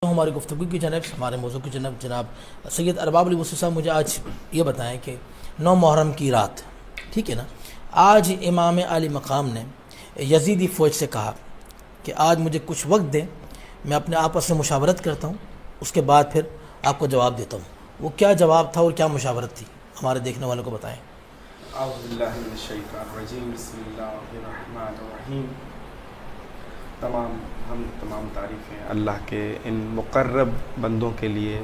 ہماری گفتگو کی جانب ہمارے موضوع کی جانب جناب سید ارباب علی وصی صاحب، مجھے آج یہ بتائیں کہ 9 محرم کی رات، ٹھیک ہے نا، آج امام علی مقام نے یزیدی فوج سے کہا کہ آج مجھے کچھ وقت دیں، میں اپنے آپس میں مشاورت کرتا ہوں، اس کے بعد پھر آپ کو جواب دیتا ہوں۔ وہ کیا جواب تھا اور کیا مشاورت تھی، ہمارے دیکھنے والوں کو بتائیں۔ اعوذ باللہ من الشیطان الرجیم، بسم اللہ الرحمن الرحیم۔ تمام تعریفیں اللہ کے ان مقرب بندوں کے لیے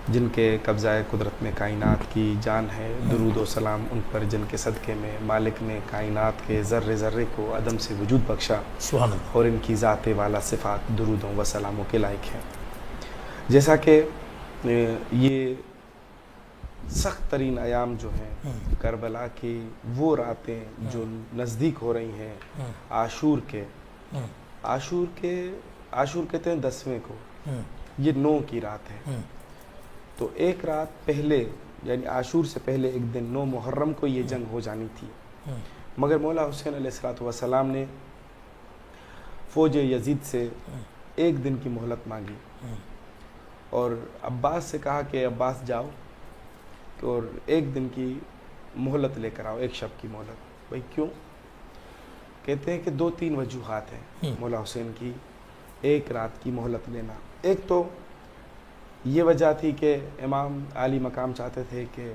جن کے قبضہ قدرت میں کائنات کی جان ہے، درود و سلام ان پر جن کے صدقے میں مالک نے کائنات کے ذرے ذرے کو عدم سے وجود بخشا، سبحان اللہ۔ اور ان کی ذات والا صفات درودوں و سلاموں کے لائق ہیں۔ جیسا کہ یہ سخت ترین ایام جو ہیں، کربلا کی وہ راتیں جو نزدیک ہو رہی ہیں، عاشور کہتے ہیں 10ویں کو، یہ 9 کی رات ہے۔ تو ایک رات پہلے، یعنی عاشور سے پہلے ایک دن 9 محرم کو یہ جنگ ہو جانی تھی، مگر مولا حسین علیہ السلام نے فوج یزید سے ایک دن کی مہلت مانگی اور عباس سے کہا کہ عباس جاؤ اور ایک دن کی مہلت لے کر آؤ، ایک شب کی مہلت۔ بھائی کیوں؟ کہتے ہیں کہ 2-3 وجوہات ہیں مولا حسین کی ایک رات کی مہلت لینا۔ ایک تو یہ وجہ تھی کہ امام علی مقام چاہتے تھے کہ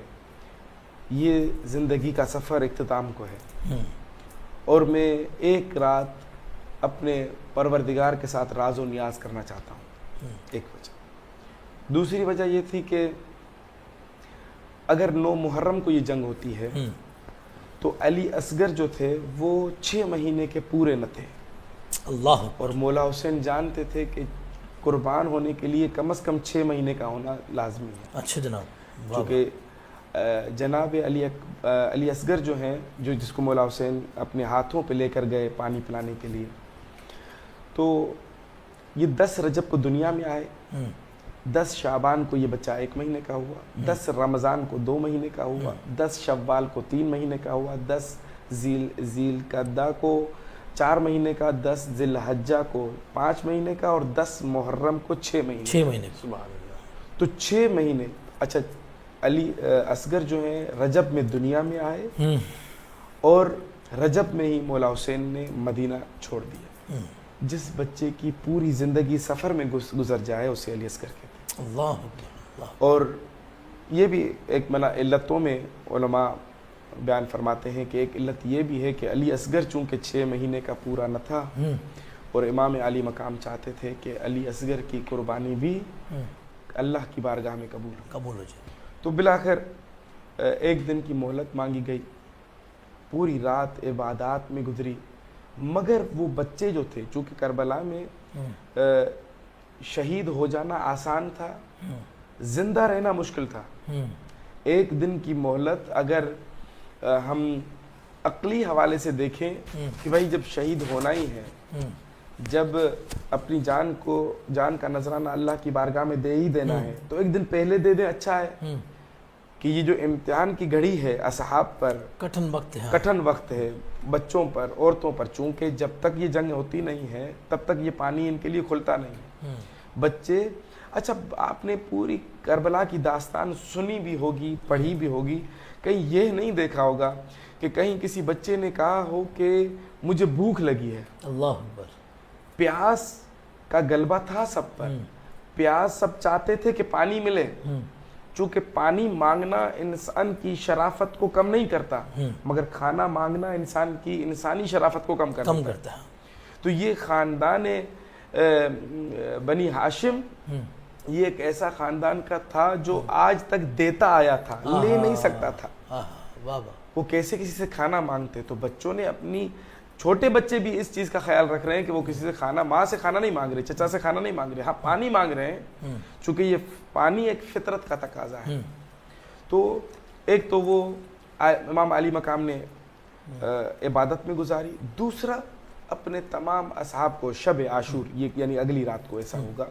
یہ زندگی کا سفر اختتام کو ہے اور میں ایک رات اپنے پروردگار کے ساتھ راز و نیاز کرنا چاہتا ہوں، ایک وجہ۔ دوسری وجہ یہ تھی کہ اگر 9 محرم کو یہ جنگ ہوتی ہے تو علی اصغر جو تھے وہ 6 مہینے کے پورے نہ تھے، اللہ، اور مولا حسین جانتے تھے کہ قربان ہونے کے لیے کم از کم 6 مہینے کا ہونا لازمی ہے۔ اچھا جناب، کیونکہ جناب علی اصغر جو ہیں، جس کو مولا حسین اپنے ہاتھوں پہ لے کر گئے پانی پلانے کے لیے، تو یہ 10 رجب کو دنیا میں آئے، 10 شعبان کو یہ بچہ 1 مہینے کا ہوا، 10 رمضان کو 2 مہینے کا ہوا، 10 شوال کو 3 مہینے کا ہوا، 10 ذی القعدہ کو 4 مہینے کا، 10 ذی الحجہ کو 5 مہینے کا، اور 10 محرم کو 6 مہینے۔ 6 مہینے۔ سبحان اللہ۔ تو 6 مہینے۔ اچھا، علی اصغر جو ہیں رجب میں دنیا میں آئے اور رجب میں ہی مولا حسین نے مدینہ چھوڑ دیا۔ جس بچے کی پوری زندگی سفر میں گزر جائے اسے علی اصغر کہتے ہیں۔ اللہ۔ اور یہ بھی ایک علتوں میں علماء بیان فرماتے ہیں کہ ایک علت یہ بھی ہے کہ علی اصغر چونکہ 6 مہینے کا پورا نہ تھا اور امام علی مقام چاہتے تھے کہ علی اصغر کی قربانی بھی اللہ کی بارگاہ میں قبول ہو جائے، تو بالآخر ایک دن کی مہلت مانگی گئی، پوری رات عبادات میں گزری۔ مگر وہ بچے جو تھے، چونکہ کربلا میں شہید ہو جانا آسان تھا، زندہ رہنا مشکل تھا۔ ایک دن کی مہلت اگر ہم عقلی حوالے سے دیکھیں کہ بھائی جب شہید ہونا ہی ہے، جب اپنی جان کا نذرانہ اللہ کی بارگاہ میں دے ہی دینا ہے، تو ایک دن پہلے دے دیں، اچھا ہے کہ یہ جو امتحان کی گھڑی ہے اصحاب پر، کٹھن وقت ہے، بچوں پر، عورتوں پر، چونکہ جب تک یہ جنگ ہوتی نہیں ہے تب تک یہ پانی ان کے لیے کھلتا نہیں، بچے۔ اچھا، آپ نے پوری کربلا کی داستان سنی بھی ہوگی، پڑھی بھی ہوگی، کہیں یہ نہیں دیکھا ہوگا کہ کہیں کسی بچے نے کہا ہو کہ مجھے بھوک لگی ہے۔ اللہ اکبر۔ پیاس کا غلبہ تھا سب پر، پیاس سب چاہتے تھے کہ پانی ملے، چونکہ پانی مانگنا انسان کی شرافت کو کم نہیں کرتا، مگر کھانا مانگنا انسان کی انسانی شرافت کو کم کرتا ہے۔ تو یہ خاندان بنی ہاشم یہ ایک ایسا خاندان کا تھا جو آج تک دیتا آیا تھا، لے نہیں سکتا تھا۔ وہ کیسے کسی سے کھانا مانگتے؟ تو بچوں نے اپنی، چھوٹے بچے بھی اس چیز کا خیال رکھ رہے ہیں کہ وہ کسی سے کھانا، ماں سے کھانا نہیں مانگ رہے، چچا سے کھانا نہیں مانگ رہے، ہاں پانی مانگ رہے ہیں، چونکہ یہ پانی ایک فطرت کا تقاضا ہے۔ تو ایک تو وہ امام علی مقام نے عبادت میں گزاری، دوسرا اپنے تمام اصحاب کو شب عاشور، یہ یعنی اگلی رات کو ایسا ہوگا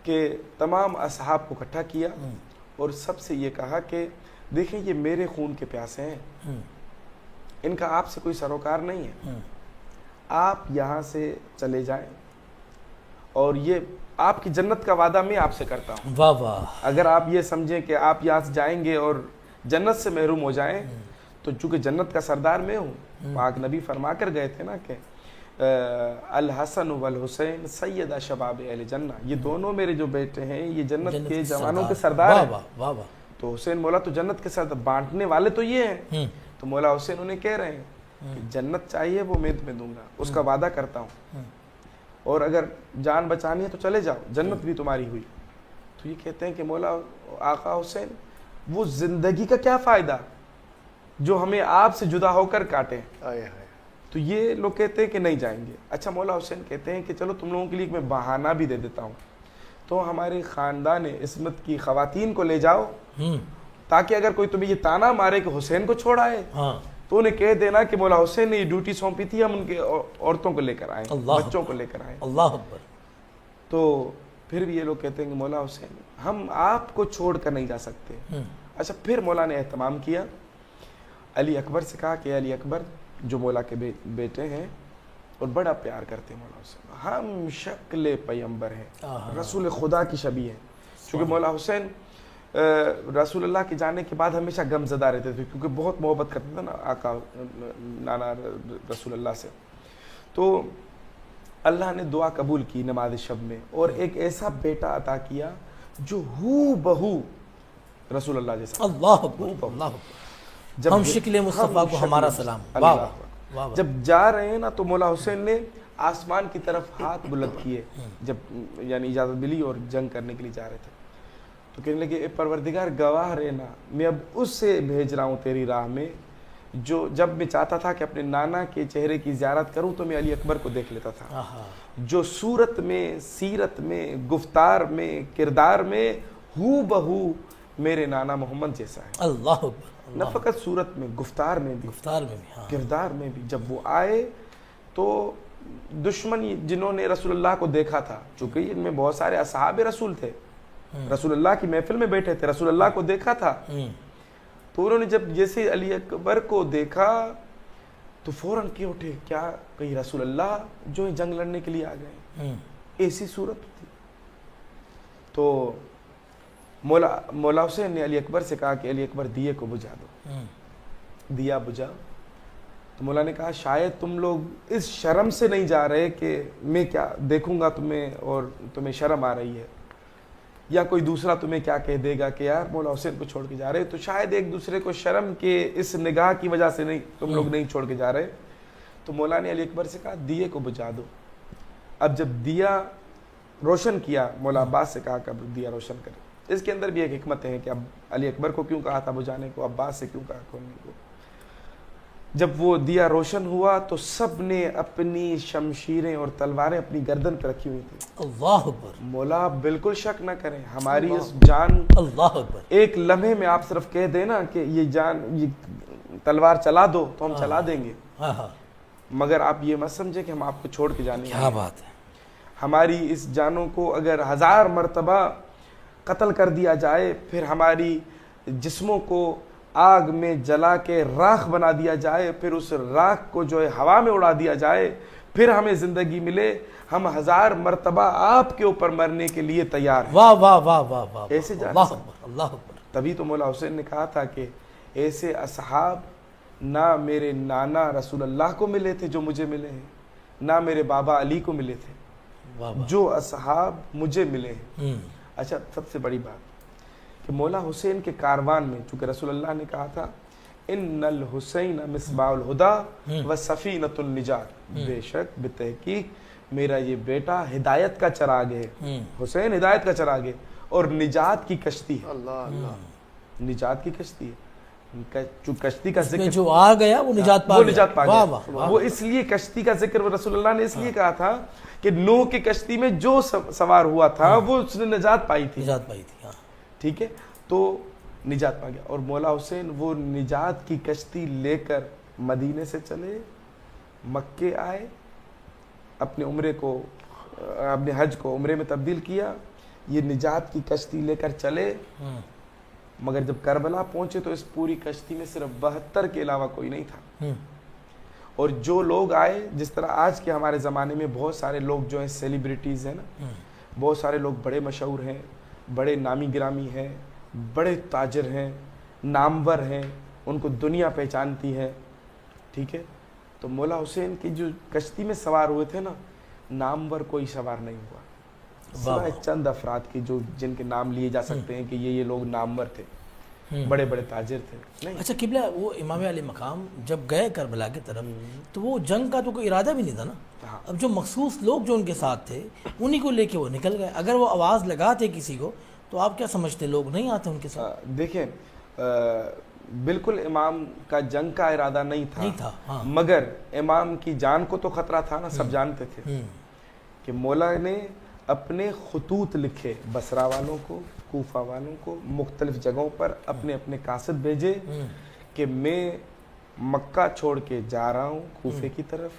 کہ تمام اصحاب کو اکٹھا کیا اور سب سے یہ کہا کہ دیکھیں یہ میرے خون کے پیاسے ہیں، ان کا آپ سے کوئی سروکار نہیں ہے، آپ یہاں سے چلے جائیں اور یہ آپ کی جنت کا وعدہ میں آپ سے کرتا ہوں. واہ واہ. اگر آپ یہ سمجھیں کہ آپ یہاں سے جائیں گے اور جنت سے محروم ہو جائیں تو چونکہ جنت کا سردار میں ہوں. پاک نبی فرما کر گئے تھے نا کہ الحسن والحسین سیدہ شباب اہل جنہ, یہ دونوں میرے جو بیٹے ہیں یہ جنت کے جوانوں کے سردار ہیں. واہ واہ. تو حسین مولا تو جنت کے سردار, بانٹنے والے تو یہ ہیں. تو مولا حسین انہیں کہہ رہے ہیں کہ جنت چاہیے وہ میں تمہیں دوں گا, اس کا وعدہ کرتا ہوں, اور اگر جان بچانی ہے تو چلے جاؤ, جنت بھی تمہاری ہوئی. تو یہ کہتے ہیں کہ مولا آقا حسین وہ زندگی کا کیا فائدہ جو ہمیں آپ سے جدا ہو کر کاٹے. تو یہ لوگ کہتے ہیں کہ نہیں جائیں گے. اچھا مولا حسین کہتے ہیں کہ چلو تم لوگوں کے لیے میں بہانہ بھی دے دیتا ہوں, تو ہمارے خاندان عصمت کی خواتین کو لے جاؤ تاکہ اگر کوئی تمہیں یہ تانا مارے کہ حسین کو چھوڑ آئے تو انہیں کہہ دینا کہ مولا حسین نے یہ ڈیوٹی سونپی تھی, ہم ان کے عورتوں کو لے کر آئیں, بچوں کو لے کر آئیں. اللہ اکبر. تو پھر بھی یہ لوگ کہتے ہیں کہ مولا حسین ہم آپ کو چھوڑ کر نہیں جا سکتے. اچھا پھر مولا نے اہتمام کیا, علی اکبر سے کہا کہ علی اکبر جو مولا کے بیٹے ہیں اور بڑا پیار کرتے ہیں مولا حسین, ہم شکل پیغمبر ہیں, رسول خدا کی شبیہ ہیں. چونکہ مولا حسین رسول اللہ کے جانے کے بعد ہمیشہ غم زدہ رہتے تھے کیونکہ بہت محبت کرتے تھے نا آقا نانا رسول اللہ سے. تو اللہ نے دعا قبول کی نماز شب میں اور ایک ایسا بیٹا عطا کیا جو ہو بہو رسول اللہ جیسا. اللہ اکبر. اللہ اکبر. ہم شکل مصطفیٰ کو ہمارا سلام. واہ واہ. جب جا رہے ہیں نا تو مولا حسین نے آسمان کی طرف ہاتھ بلند کیے جب یعنی اجازت ملی اور جنگ کرنے کے لیے جا رہے تھے. تو کہنے لگے اے پروردگار گواہ رہنا, میں اب اس سے بھیج رہا ہوں تیری راہ میں جو جب میں چاہتا تھا کہ اپنے نانا کے چہرے کی زیارت کروں تو میں علی اکبر کو دیکھ لیتا تھا, جو صورت میں, سیرت میں, گفتار میں, کردار میں ہو بہو میرے نانا محمد جیسا ہے. اللہ اکبر. نہ فقط صورت میں, گفتار میں بھی, کردار میں بھی. جب وہ آئے تو دشمن جنہوں نے رسول اللہ کو دیکھا تھا, چونکہ ان میں بہت سارے اصحاب رسول تھے, رسول اللہ کی محفل میں بیٹھے تھے, رسول اللہ کو دیکھا تھا, تو انہوں نے جب جیسے علی اکبر کو دیکھا تو فوراً کیے اٹھے, کیا کہیں رسول اللہ جو جنگ لڑنے کے لیے آ گئے, ایسی صورت تھی. تو مولا حسین نے علی اکبر سے کہا کہ علی اکبر دیے کو بجھا دو. دیا بجھا تو مولا نے کہا شاید تم لوگ اس شرم سے نہیں جا رہے کہ میں کیا دیکھوں گا تمہیں اور تمہیں شرم آ رہی ہے, یا کوئی دوسرا تمہیں کیا کہہ دے گا کہ یار مولا حسین کو چھوڑ کے جا رہے, تو شاید ایک دوسرے کو شرم کے اس نگاہ کی وجہ سے نہیں تم لوگ نہیں چھوڑ کے جا رہے. تو مولا نے علی اکبر سے کہا دیے کو بجھا دو. اب جب دیا روشن کیا, مولا عباس سے کہا کہ اب دیا روشن کرے. اس کے اندر بھی ایک حکمت ہے کہ اب علی اکبر کو کیوں کہا تھا بجھانے کو, عباس سے کیوں کہا کھولنے کو. جب وہ دیا روشن ہوا تو سب نے اپنی شمشیریں اور تلواریں اپنی گردن پہ رکھی ہوئی تھی. اللہ اکبر. مولا بالکل شک نہ کریں, ہماری اس جان, اللہ اکبر, ایک لمحے میں آپ صرف کہہ دینا کہ یہ جان, یہ تلوار چلا دو تو ہم چلا دیں گے, مگر آپ یہ مت سمجھے کہ ہم آپ کو چھوڑ کے جانے. کیا بات ہے. ہماری اس جانوں کو اگر 1000 مرتبہ قتل کر دیا جائے, پھر ہماری جسموں کو آگ میں جلا کے راکھ بنا دیا جائے, پھر اس راکھ کو جو ہے ہوا میں اڑا دیا جائے, پھر ہمیں زندگی ملے, ہم 1000 مرتبہ آپ کے اوپر مرنے کے لیے تیار ہیں. واہ واہ واہ واہ واہ. ایسے جانے. اللہ اکبر. اللہ اکبر. تبھی تو مولا حسین نے کہا تھا کہ ایسے اصحاب نہ میرے نانا رسول اللہ کو ملے تھے جو مجھے ملے ہیں, نہ میرے بابا علی کو ملے تھے جو اصحاب مجھے ملے ہیں. اچھا سب سے بڑی بات کہ مولا حسین کے کاروان میں, چونکہ رسول اللہ نے کہا تھا ان الحسین مصباح الہدی و سفینۃ النجات, بے شک بتحقیق میرا یہ بیٹا ہدایت کا چراغ ہے. حسین ہدایت کا چراغ ہے اور نجات کی کشتی ہے. اللہ, نجات کی کشتی ہے. جو کشتی کا ذکر جو آ گیا وہ نجات پا گیا. وہ اس لیے کشتی کا ذکر رسول اللہ نے اس لیے کہا تھا کہ نوح کی کشتی میں جو سوار ہوا تھا وہ اس نے نجات پائی تھی. ٹھیک ہے, تو نجات پا گیا. اور مولا حسین وہ نجات کی کشتی لے کر مدینے سے چلے, مکے آئے, اپنے عمرے کو, اپنے حج کو عمرے میں تبدیل کیا, یہ نجات کی کشتی لے کر چلے. مگر جب کربلا پہنچے تو اس پوری کشتی میں صرف 72 کے علاوہ کوئی نہیں تھا. اور جو لوگ آئے، جس طرح آج کے ہمارے زمانے میں بہت سارے لوگ جو ہیں سیلیبریٹیز ہیں نا، بہت سارے لوگ بڑے مشہور ہیں، بڑے نامی گرامی ہیں، بڑے تاجر ہیں، نامور ہیں، ان کو دنیا پہچانتی ہے، ٹھیک ہے. تو مولا حسین کی جو کشتی میں سوار ہوئے تھے نا، نامور کوئی سوار نہیں ہوا سوائے چند افراد کی جو جن کے نام لیے جا سکتے ہیں کہ یہ لوگ نامور تھے، بڑے بڑے تاجر تھے. نہیں. اچھا قبلہ، وہ امام علی مقام جب گئے کربلا کی طرف تو وہ جنگ کا تو کوئی ارادہ بھی نہیں تھا نا. اب جو مخصوص لوگ جو ان کے ساتھ تھے انہی کو لے کے وہ نکل گئے. اگر وہ آواز لگاتے کسی کو تو آپ کیا سمجھتے لوگ نہیں آتے ان کے ساتھ؟ دیکھیں بالکل امام کا جنگ کا ارادہ نہیں تھا. ہاں. مگر امام کی جان کو تو خطرہ تھا نا، سب جانتے تھے کہ مولا نے اپنے خطوط لکھے بصرہ والوں کو، کوفہ والوں کو، مختلف جگہوں پر اپنے اپنے قاصد بھیجے کہ میں مکہ چھوڑ کے جا رہا ہوں کوفے کی طرف،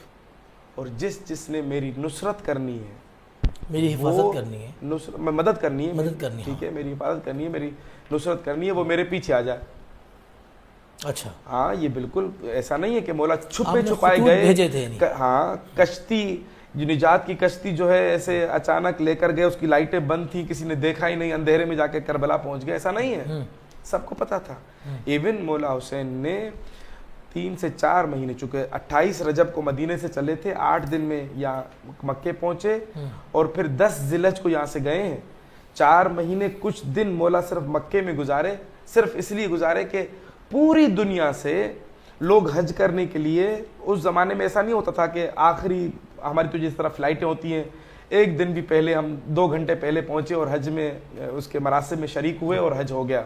اور جس نے میری نصرت کرنی ہے، میری حفاظت کرنی ہے، مدد کرنی ہے، ٹھیک ہے، میری حفاظت کرنی ہے، میری نصرت کرنی ہے، وہ میرے پیچھے آ جائے. اچھا. ہاں یہ بالکل ایسا نہیں ہے کہ مولا چھپے چھپائے گئے. ہاں کشتی جو نجات کی کشتی جو ہے ایسے اچانک لے کر گئے، اس کی لائٹیں بند تھی، کسی نے دیکھا ہی نہیں، اندھیرے میں جا کے کربلا پہنچ گئے، ایسا نہیں ہے. سب کو پتا تھا. ایون مولا حسین نے 3 سے 4 مہینے، چونکہ 28 رجب کو مدینے سے چلے تھے، 8 دن میں یہاں مکے پہنچے اور پھر 10 ذی الحجہ کو یہاں سے گئے ہیں. 4 مہینے کچھ دن مولا صرف مکے میں گزارے، صرف اس لیے گزارے کہ پوری دنیا سے لوگ حج کرنے کے لیے، اس زمانے میں ایسا نہیں ہوتا تھا کہ آخری ہماری تو جس طرح فلائٹیں ہوتی ہیں، ایک دن بھی پہلے ہم 2 گھنٹے پہلے پہنچے اور حج میں اس کے مراسم میں شریک ہوئے اور حج ہو گیا.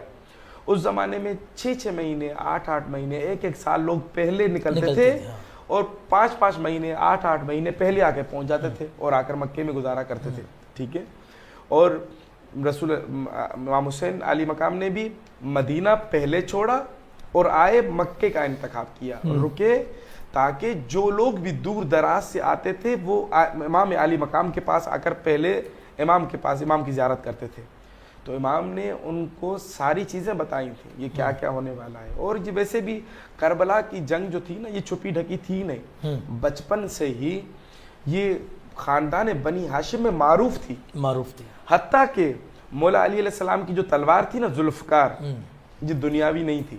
اس زمانے میں 6 مہینے، 8 مہینے، 1 سال لوگ پہلے نکلتے تھے اور 5 مہینے، 8 مہینے پہلے آ کے پہنچ جاتے تھے اور آ کر مکے میں گزارا کرتے تھے. ٹھیک ہے. اور رسول امام حسین علی مقام نے بھی مدینہ پہلے چھوڑا اور آئے مکے کا انتخاب کیا اور رکے، تاکہ جو لوگ بھی دور دراز سے آتے تھے وہ امام علی مقام کے پاس آ کر پہلے امام کے پاس امام کی زیارت کرتے تھے. تو امام نے ان کو ساری چیزیں بتائی تھیں، یہ کیا کیا ہونے والا ہے. اور یہ ویسے بھی کربلا کی جنگ جو تھی نا، یہ چھپی ڈھکی تھی نہیں، بچپن سے ہی یہ خاندان بنی ہاشم میں معروف تھی. حتیٰ کہ مولا علی علیہ السلام کی جو تلوار تھی نا ذوالفقار، یہ دنیاوی نہیں تھی.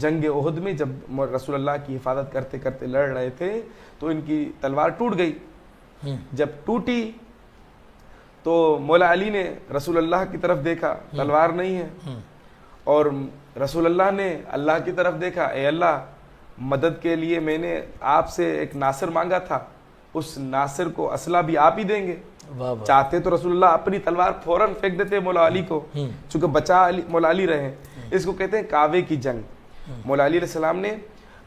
جنگ احد میں جب رسول اللہ کی حفاظت کرتے کرتے لڑ رہے تھے تو ان کی تلوار ٹوٹ گئی. جب ٹوٹی تو مولا علی نے رسول اللہ کی طرف دیکھا، تلوار نہیں ہے، اور رسول اللہ نے اللہ کی طرف دیکھا، اے اللہ مدد کے لیے میں نے آپ سے ایک ناصر مانگا تھا، اس ناصر کو اسلحہ بھی آپ ہی دیں گے. چاہتے تو رسول اللہ اپنی تلوار فوراً پھینک دیتے مولا علی کو، چونکہ بچا مولا علی رہے. اس کو کہتے ہیں کعوے کی جنگ. مولا علی علیہ السلام نے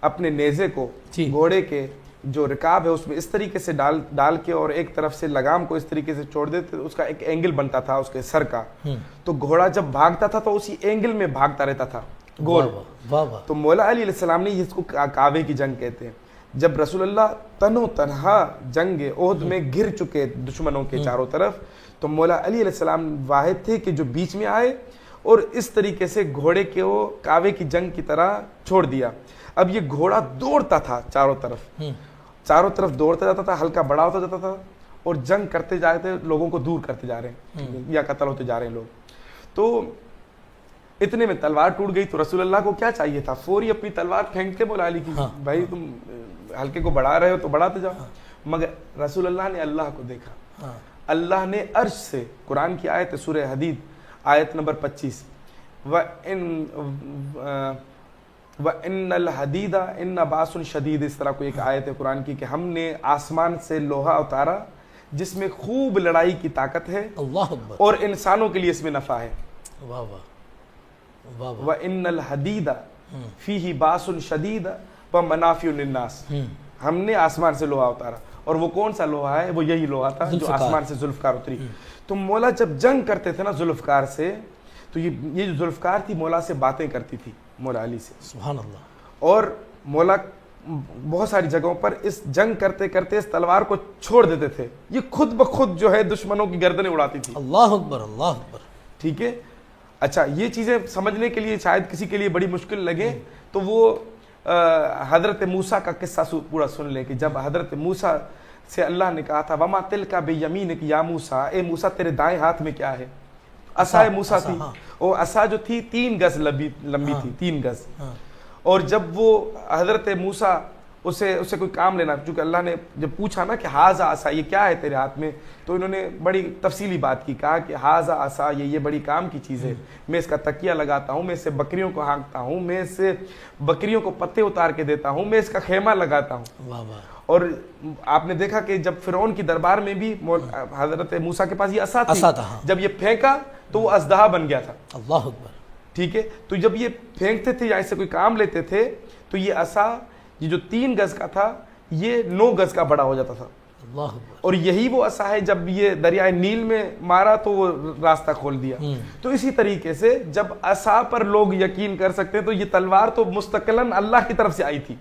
اپنے نیزے کو گھوڑے کے جو رکاب ہے اس میں اس طریقے سے ڈال کے اور ایک طرف سے لگام کو اس طریقے سے چھوڑ دیتے، اس کا ایک اینگل بنتا تھا اس کے سر کا، تو گھوڑا جب بھاگتا تھا تو اسی اینگل میں بھاگتا رہتا تھا گول. تو مولا علی علیہ السلام نے اس کو کعوے کی جنگ کہتے ہیں. جب رسول اللہ تنہا جنگ احد میں گر چکے دشمنوں کے چاروں طرف، تو مولا علی علیہ السلام واحد تھے کہ جو بیچ میں آئے اور اس طریقے سے گھوڑے کے وہ کعوے کی جنگ کی طرح چھوڑ دیا. اب یہ گھوڑا دوڑتا تھا چاروں طرف دوڑتا جاتا تھا، ہلکا بڑا ہوتا جاتا تھا اور جنگ کرتے جاتے، لوگوں کو دور کرتے جا رہے ہیں یا قتل ہوتے جا رہے ہیں لوگ. تو اتنے میں تلوار ٹوٹ گئی. تو رسول اللہ کو کیا چاہیے تھا؟ فوری اپنی تلوار پھینکتے مولا علی کی، بھائی تم ہلکے کو بڑھا رہے ہو تو بڑھاتے جاؤ. مگر رسول اللہ نے اللہ کو دیکھا. اللہ نے عرش سے، قرآن کی آیت سورہ حدید آیت نمبر 25، وَإِنَّ الْحَدِيدَ إِنَّ بَاسٌ شَدِيدٌ، اس طرح کوئی ایک آیت ہے قرآن کی کہ ہم نے آسمان سے لوہا اتارا جس میں خوب لڑائی کی طاقت ہے اور انسانوں کے لیے اس میں نفع ہے. وَإِنَّ الْحَدِيدَ فِيهِ بَاسٌ شَدِيدٌ وَمَنَافِعُ لِلنَّاسِ، ہم نے آسمان سے لوہا اتارا. اور وہ کون سا لوہا ہے؟ وہ یہی لوہا تھا جو آسمان سے ذوالفقار اتری. تو مولا جب جنگ کرتے تھے نا ذوالفقار سے، تو یہ جو ذوالفقار تھی مولا سے باتیں کرتی تھی، مولا علی سے. سبحان اللہ. اور مولا بہت ساری جگہوں پر اس جنگ کرتے کرتے اس تلوار کو چھوڑ دیتے تھے، یہ خود بخود جو ہے دشمنوں کی گردنیں اڑاتی تھی. اللہ اکبر، اللہ اکبر. ٹھیک ہے. اچھا یہ چیزیں سمجھنے کے لیے شاید کسی کے لیے بڑی مشکل لگے، تو وہ حضرت موسیٰ کا قصہ پورا سن لیں کہ جب حضرت موسیٰ سے اللہ نے کہا تھا وما تلک بیمینک یا موسیٰ، اے موسیٰ تیرے دائیں ہاتھ میں کیا ہے؟ عصائے موسیٰ تھی، وہ عصا جو تھی 3 گز لمبی تھی، 3 گز. اور جب وہ حضرت موسیٰ اسے کوئی کام لینا، چونکہ اللہ نے جب پوچھا نا کہ ہاذا عصا، یہ کیا ہے تیرے ہاتھ میں، تو انہوں نے بڑی تفصیلی بات کی، کہا کہ ہاذا عصا، یہ بڑی کام کی چیز ہے، میں اس کا تکیہ لگاتا ہوں، میں اس سے بکریوں کو ہانکتا ہوں، میں اس سے بکریوں کو پتے اتار کے دیتا ہوں، میں اس کا خیمہ لگاتا ہوں. اور آپ نے دیکھا کہ جب فرعون کی دربار میں بھی حضرت موسیٰ کے پاس یہ عصا تھی، جب یہ پھینکا تو وہ اژدہا بن گیا تھا. اللہ اکبر. ٹھیک ہے، تو جب یہ پھینکتے تھے یا اس سے کوئی کام لیتے تھے تو یہ عصا، یہ جو 3 گز کا تھا، یہ 9 گز کا بڑا ہو جاتا تھا. اور یہی وہ عصا ہے جب یہ دریائے نیل میں مارا تو وہ راستہ کھول دیا. تو اسی طریقے سے جب عصا پر لوگ یقین کر سکتے تو یہ تلوار تو مستقلاً اللہ کی طرف سے آئی تھی.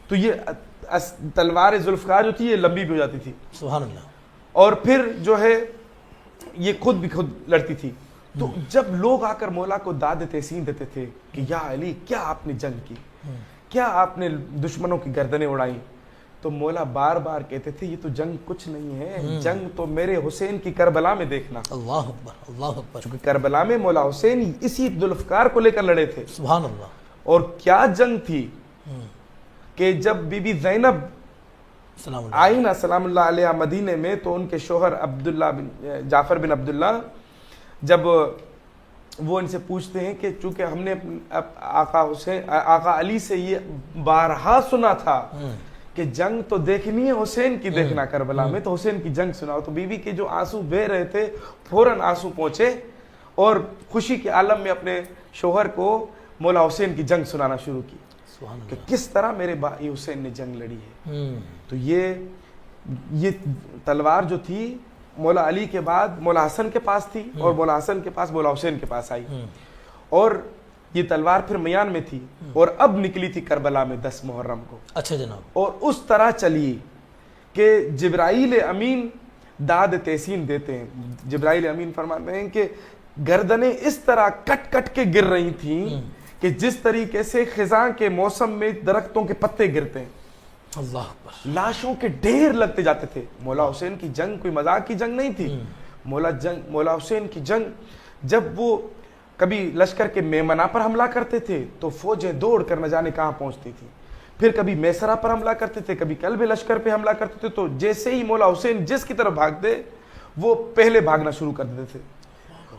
تو یہ تلوار ذوالفقار جو تھی یہ لمبی بھی ہو جاتی تھی. سبحان اللہ. اور پھر جو ہے یہ خود بھی خود لڑتی تھی. تو جب لوگ آ کر مولا کو داد تحسین دیتے تھے کہ یا علی کیا آپ نے جنگ کی، کیا آپ نے دشمنوں کی گردنیں اڑائیں، تو مولا بار بار کہتے تھے یہ تو جنگ کچھ نہیں ہے، جنگ تو میرے حسین کی کربلا میں دیکھنا. اللہ اکبر. اللہ اکبر. چونکہ کربلا میں مولا حسین اسی ذوالفقار کو لے کر لڑے تھے. سبحان اللہ. اور کیا جنگ تھی کہ جب بی بی زینب آئی نا سلام اللہ علیہ مدینے میں، تو ان کے شوہر عبداللہ بن جعفر بن عبداللہ جب وہ ان سے پوچھتے ہیں کہ چونکہ ہم نے آقا علی سے یہ بارہا سنا تھا کہ جنگ تو دیکھنی ہے حسین کی دیکھنا کربلا میں، تو حسین کی جنگ سناؤ. تو بیوی کے جو آنسو بہہ رہے تھے فوراً آنسو پہنچے اور خوشی کے عالم میں اپنے شوہر کو مولا حسین کی جنگ سنانا شروع کی کہ کس طرح میرے بھائی حسین نے جنگ لڑی ہے. تو یہ تلوار جو تھی مولا علی کے بعد مولا حسن کے پاس تھی، اور مولا حسن کے پاس مولا حسین کے پاس آئی، اور یہ تلوار پھر میان میں تھی اور اب نکلی تھی کربلا میں 10 محرم کو. اچھا جناب. اور اس طرح چلی کہ جبرائیل امین داد تحسین دیتے ہیں. جبرائیل امین فرماتے ہیں کہ گردنیں اس طرح کٹ کٹ کے گر رہی تھیں کہ جس طریقے سے خزاں کے موسم میں درختوں کے پتے گرتے ہیں. اللہ اکبر. لاشوں کے ڈھیر لگتے جاتے تھے. مولا حسین کی جنگ کوئی مذاق کی جنگ نہیں تھی. مولا حسین کی جنگ جب وہ کبھی لشکر کے میمنہ پر حملہ کرتے تھے تو فوجیں دوڑ کر نہ جانے کہاں پہنچتی تھی، پھر کبھی میسرہ پر حملہ کرتے تھے، کبھی قلب لشکر پہ حملہ کرتے تھے، تو جیسے ہی مولا حسین جس کی طرف بھاگتے وہ پہلے بھاگنا شروع کر دیتے تھے،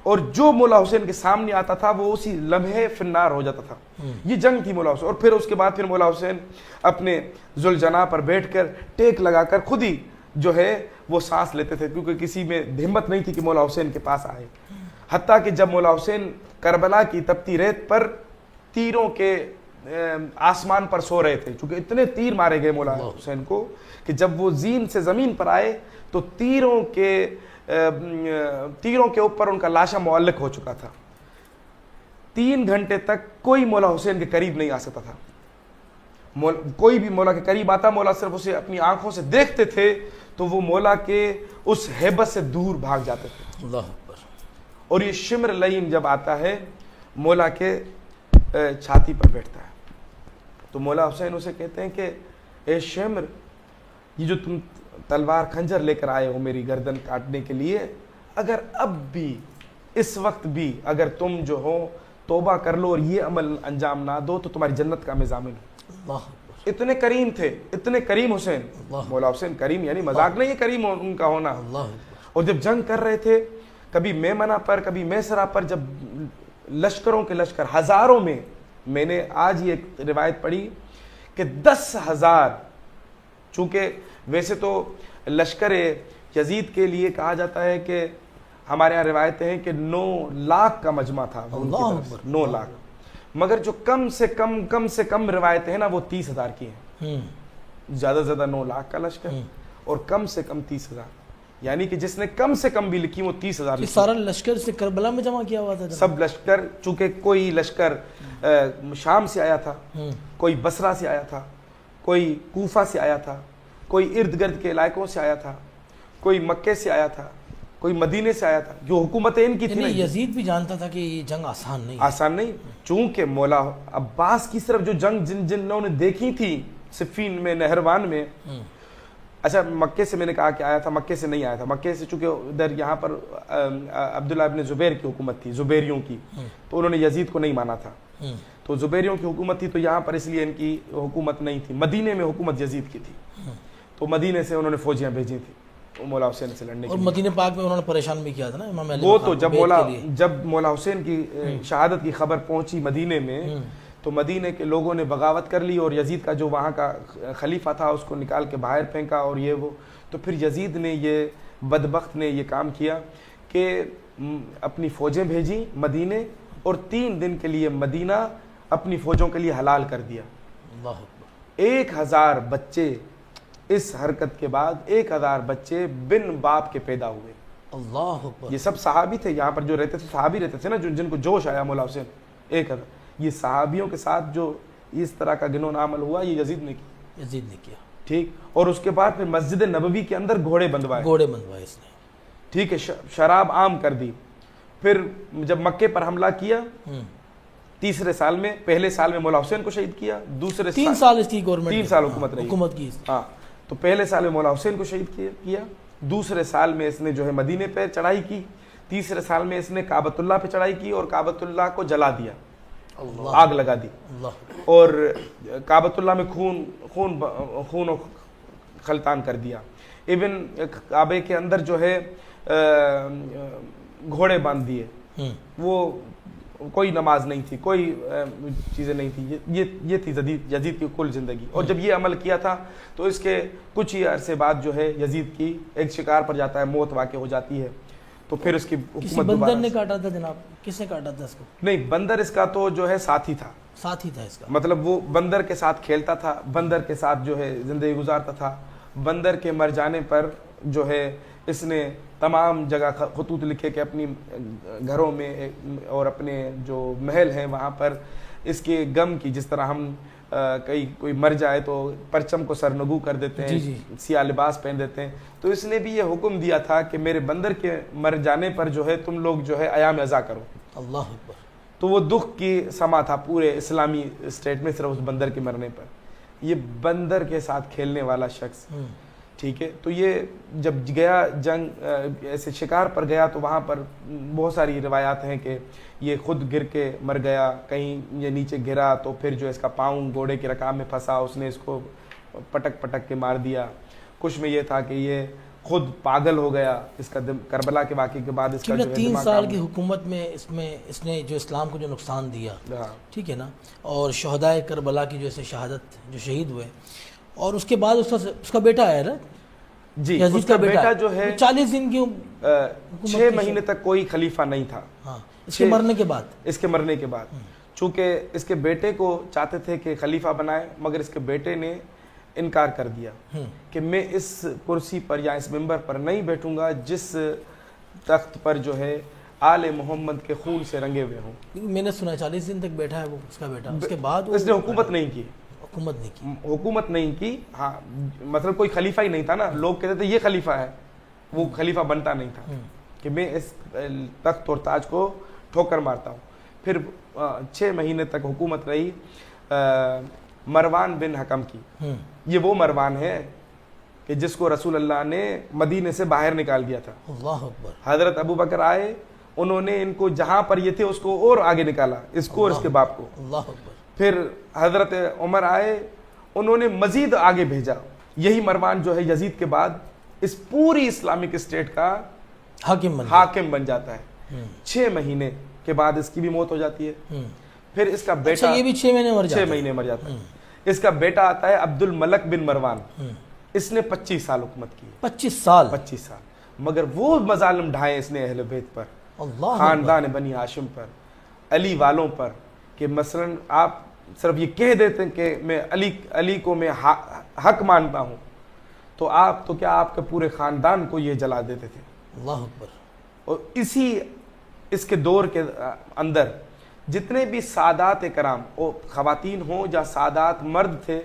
اور جو مولا حسین کے سامنے آتا تھا وہ اسی لمحے فنار ہو جاتا تھا. یہ جنگ تھی مولا حسین. اور پھر اس کے بعد پھر مولا حسین اپنے ذوالجناح پر بیٹھ کر ٹیک لگا کر خود ہی جو ہے وہ سانس لیتے تھے، کیونکہ کسی میں ہمت نہیں تھی کہ مولا حسین کے پاس آئے. حتیٰ کہ جب مولا حسین کربلا کی تپتی ریت پر تیروں کے آسمان پر سو رہے تھے، چونکہ اتنے تیر مارے گئے مولا حسین کو کہ جب وہ زین سے زمین پر آئے تو تیروں کے اوپر ان کا لاشا معلق ہو چکا تھا. 3 گھنٹے تک کوئی مولا حسین کے قریب نہیں آ سکتا تھا. کوئی بھی مولا کے قریب آتا، مولا صرف اسے اپنی آنکھوں سے دیکھتے تھے تو وہ مولا کے اس ہیبت سے دور بھاگ جاتے تھے. اللہ اکبر. اور یہ شمر لعین جب آتا ہے مولا کے چھاتی پر بیٹھتا ہے تو مولا حسین اسے کہتے ہیں کہ اے شمر، یہ جو تم تلوار خنجر لے کر آئے ہو میری گردن کاٹنے کے لیے، اگر اب بھی اس وقت بھی اگر تم جو ہو توبہ کر لو اور یہ عمل انجام نہ دو تو تمہاری جنت کا میں ضامن ہوں. اتنے کریم تھے، اتنے کریم حسین. مولا حسین کریم یعنی مذاق نہیں ہے کریم ان کا ہونا. اور جب جنگ کر رہے تھے کبھی میمنہ پر کبھی میسرہ پر، جب لشکروں کے لشکر ہزاروں میں نے آج یہ ایک روایت پڑھی کہ 10,000، چونکہ ویسے تو لشکر یزید کے لیے کہا جاتا ہے کہ ہمارے یہاں روایتیں ہیں کہ 9 لاکھ کا مجمع تھا، 9 لاکھ، مگر جو کم سے کم روایتیں ہیں نا وہ 30,000 کی ہیں. زیادہ سے زیادہ 9 لاکھ کا لشکر اور کم سے کم 30,000، یعنی کہ جس نے کم سے کم بھی لکھی وہ 30,000. سارا لشکر سے کربلا میں جمع کیا ہوا تھا. سب لشکر، چونکہ کوئی لشکر شام سے آیا تھا، کوئی بصرہ سے آیا تھا، کوئی کوفہ سے آیا تھا، کوئی ارد گرد کے علاقوں سے آیا تھا، کوئی مکے سے آیا تھا، کوئی مدینے سے آیا تھا، جو حکومتیں ان کی تھی نا، یزید بھی جانتا تھا کہ یہ جنگ آسان نہیں آسان نہیں، چونکہ مولا عباس کی صرف جو جنگ جنہوں نے دیکھی تھی صفین میں، نہروان میں، اچھا مکے سے میں نے کہا کہ آیا تھا، مکے سے نہیں آیا تھا، مکے سے چونکہ ادھر یہاں پر عبداللہ ابن زبیر کی حکومت تھی، زبیریوں کی، تو انہوں نے یزید کو نہیں مانا تھا، تو زبیریوں کی حکومت تھی، تو یہاں پر اس لیے ان کی حکومت نہیں تھی، مدینے میں حکومت یزید کی تھی، تو مدینے سے انہوں نے فوجیاں بھیجی تھی مولا حسین سے لڑنے کے اور مدینہ پاک میں انہوں نے پریشان بھی کیا تھا نا امام علی وہ مقام تو کو جب مولا حسین کی شہادت کی خبر پہنچی مدینے میں، تو مدینے کے لوگوں نے بغاوت کر لی اور یزید کا جو وہاں کا خلیفہ تھا اس کو نکال کے باہر پھینکا اور یہ وہ، تو پھر یزید نے یہ بدبخت نے یہ کام کیا کہ اپنی فوجیں بھیجی مدینے، اور 3 دن کے لیے مدینہ اپنی فوجوں کے لیے حلال کر دیا۔ اللہ اکبر۔ 1000 بچے اس حرکت کے بعد 1000 بچے بن باپ کے پیدا ہوئے۔ اللہ اکبر۔ یہ سب صحابی تھے، یہاں پر جو رہتے تھے صحابی رہتے تھے نا، جن کو جوش آیا مولا حسین 1000، یہ صحابیوں کے ساتھ جو اس طرح کا گنون عمل ہوا یہ یزید نے کیا، یزید نے کیا، ٹھیک۔ اور اس کے بعد پھر مسجد نبوی کے اندر گھوڑے بندوائے اس نے، ٹھیک ہے، شراب عام کر دی۔ پھر جب مکے پر حملہ کیا، تیسرے سال میں، پہلے سال میں مولا حسین کو شہید کیا، دوسرے 3 سال اس کی گورنمنٹ 3 سال حکومت رہی، حکومت کی، ہاں، تو پہلے سال میں مولا حسین کو شہید کیا، دوسرے سال میں اس نے جو ہے مدینے پہ چڑھائی کی، تیسرے سال میں اس نے کعبۃ اللہ پہ چڑھائی کی اور کعبۃ اللہ کو جلا دیا، آگ لگا دی، اور کعبۃ اللہ میں خون و خلطان کر دیا، ایون کعبے کے اندر جو ہے گھوڑے باندھ دیے، وہ کوئی نماز نہیں تھی، کوئی چیزیں نہیں تھی، یہ تھی یزید کی کل زندگی۔ اور جب یہ عمل کیا تھا تو اس کے کچھ ہی عرصے بعد جو ہے یزید کی ایک شکار پر جاتا ہے، موت واقع ہو جاتی ہے، تو پھر اس کی حکومت بندر نے کاٹا تھا جناب، کس نے کاٹا تھا اس کو؟ نہیں، بندر اس کا تو جو ہے ساتھی تھا اس کا، مطلب وہ بندر کے ساتھ کھیلتا تھا، بندر کے ساتھ جو ہے زندگی گزارتا تھا۔ بندر کے مر جانے پر جو ہے اس نے تمام جگہ خطوط لکھے کہ اپنی گھروں میں اور اپنے جو محل ہیں وہاں پر اس کے غم کی، جس طرح ہم کوئی مر جائے تو پرچم کو سرنگو کر دیتے ہیں، سیاہ لباس پہن دیتے ہیں، تو اس نے بھی یہ حکم دیا تھا کہ میرے بندر کے مر جانے پر جو ہے تم لوگ جو ہے ایام عزا کرو۔ اللہ اکبر۔ تو وہ دکھ کی سما تھا پورے اسلامی اسٹیٹ میں صرف اس بندر کے مرنے پر۔ یہ بندر کے ساتھ کھیلنے والا شخص، ٹھیک ہے، تو یہ جب گیا جنگ ایسے شکار پر گیا تو وہاں پر بہت ساری روایات ہیں کہ یہ خود گر کے مر گیا، کہیں یہ نیچے گرا تو پھر جو اس کا پاؤں گھوڑے کے رکاب میں پھنسا، اس نے اس کو پٹک پٹک کے مار دیا۔ کچھ میں یہ تھا کہ یہ خود پاگل ہو گیا، اس کا کربلا کے واقعے کے بعد اس کا جو ہے 3 سال کی حکومت میں اس نے جو اسلام کو جو نقصان دیا، ٹھیک ہے نا، اور شہدائے کربلا کی جو ایسے شہادت جو شہید ہوئے، اور اس کے بعد اس کا بیٹا آیا نا، جی، اس کا بیٹا جو ہے 40 دن کی 6 مہینے تک کوئی خلیفہ نہیں تھا، اس کے مرنے کے بعد، چونکہ اس کے بیٹے کو چاہتے تھے کہ خلیفہ بنائے، مگر اس کے بیٹے نے انکار کر دیا کہ میں اس کرسی پر یا اس منبر پر نہیں بیٹھوں گا جس تخت پر جو ہے آل محمد کے خون سے رنگے ہوئے ہوں۔ میں نے سنا 40 دن تک بیٹھا ہے وہ اس کا بیٹا، اس کے بعد اس نے حکومت نہیں کی، ہاں، مطلب کوئی خلیفہ ہی نہیں تھا نا، لوگ کہتے تھے یہ خلیفہ ہے، وہ خلیفہ بنتا نہیں تھا کہ میں اس تخت اور تاج کو ٹھوکر مارتا ہوں۔ پھر 6 مہینے تک حکومت رہی مروان بن حکم کی۔ یہ وہ مروان ہے کہ جس کو رسول اللہ نے مدینے سے باہر نکال دیا تھا۔ اللہ اکبر۔ حضرت ابو بکر آئے، انہوں نے ان کو جہاں پر یہ تھے اس کو اور آگے نکالا، اس کو اور اس کے باپ کو۔ اللہ اکبر۔ پھر حضرت عمر آئے، انہوں نے مزید آگے بھیجا۔ یہی مروان جو ہے یزید کے بعد اس پوری اسلامک اسٹیٹ کا حاکم بن جاتا ہے۔ 6 مہینے کے بعد اس کی بھی موت ہو جاتی ہے۔ پھر اس کا بیٹا، یہ بھی 6 مہینے مر جاتا ہے۔ اس کا بیٹا آتا ہے عبد الملک بن مروان، اس نے 25 سال حکومت کی۔ 25 سال، مگر وہ مظالم ڈھائے اس نے اہل بیت پر، خاندان بنی ہاشم پر، علی والوں پر، کہ مثلا آپ صرف یہ کہہ دیتے ہیں کہ میں علی کو میں حق مانتا ہوں، تو آپ تو کیا آپ کے پورے خاندان کو یہ جلا دیتے تھے۔ اللہ اکبر۔ اور اس کے دور کے اندر جتنے بھی سادات کرام، خواتین ہوں یا سادات مرد تھے،